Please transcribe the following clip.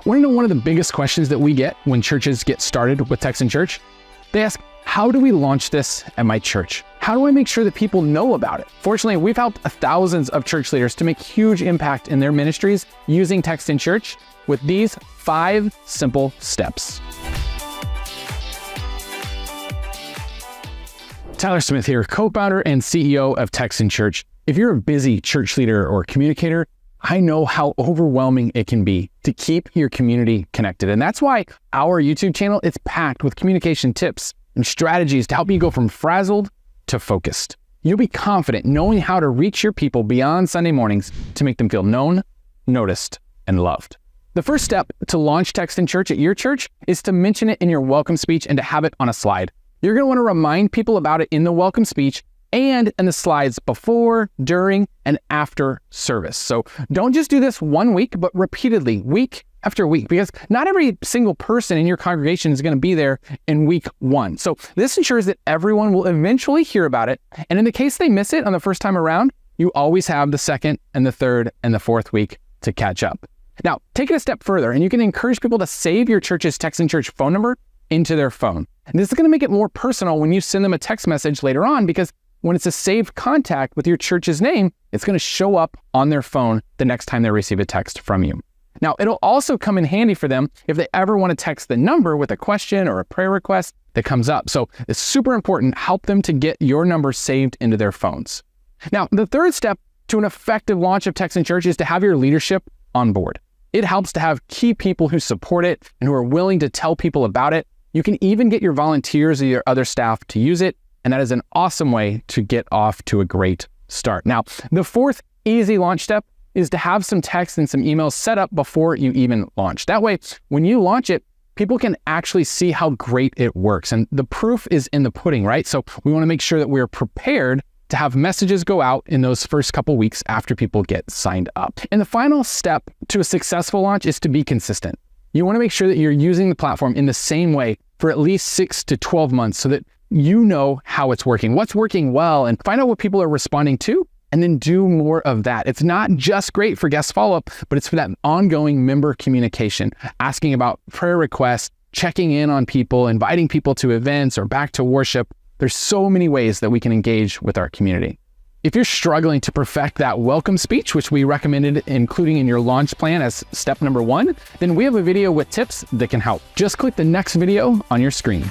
Want to know one of the biggest questions that we get when churches get started with Text in Church? They ask, how do we launch this at my church? How do I make sure that people know about it? Fortunately, we've helped thousands of church leaders to make huge impact in their ministries using Text in Church with these 5 simple steps. Tyler Smith here, co-founder and CEO of Text in Church. If you're a busy church leader or communicator, I know how overwhelming it can be to keep your community connected. And that's why our YouTube channel is packed with communication tips and strategies to help you go from frazzled to focused. You'll be confident knowing how to reach your people beyond Sunday mornings to make them feel known, noticed, and loved. The first step to launch Text in Church at your church is to mention it in your welcome speech and to have it on a slide. You're going to want to remind people about it in the welcome speech and in the slides before, during, and after service. So don't just do this one week, but repeatedly, week after week, because not every single person in your congregation is going to be there in week 1. So this ensures that everyone will eventually hear about it. And in the case they miss it on the first time around, you always have the second and the third and the fourth week to catch up. Now, take it a step further, and you can encourage people to save your church's Text in Church phone number into their phone. And this is going to make it more personal when you send them a text message later on, because when it's a saved contact with your church's name, it's going to show up on their phone the next time they receive a text from you. Now, it'll also come in handy for them if they ever want to text the number with a question or a prayer request that comes up. So it's super important. Help them to get your number saved into their phones. Now, the third step to an effective launch of Text in Church is to have your leadership on board. It helps to have key people who support it and who are willing to tell people about it. You can even get your volunteers or your other staff to use it. And that is an awesome way to get off to a great start. Now, the fourth easy launch step is to have some text and some emails set up before you even launch. That way, when you launch it, people can actually see how great it works. And the proof is in the pudding, right? So we want to make sure that we're prepared to have messages go out in those first couple weeks after people get signed up. And the final step to a successful launch is to be consistent. You want to make sure that you're using the platform in the same way for at least 6 to 12 months so that you know how it's working, what's working well, and find out what people are responding to, and then do more of that. It's not just great for guest follow-up, but it's for that ongoing member communication, asking about prayer requests, checking in on people, inviting people to events or back to worship. There's so many ways that we can engage with our community. If you're struggling to perfect that welcome speech, which we recommended including in your launch plan as step number 1, then we have a video with tips that can help. Just click the next video on your screen.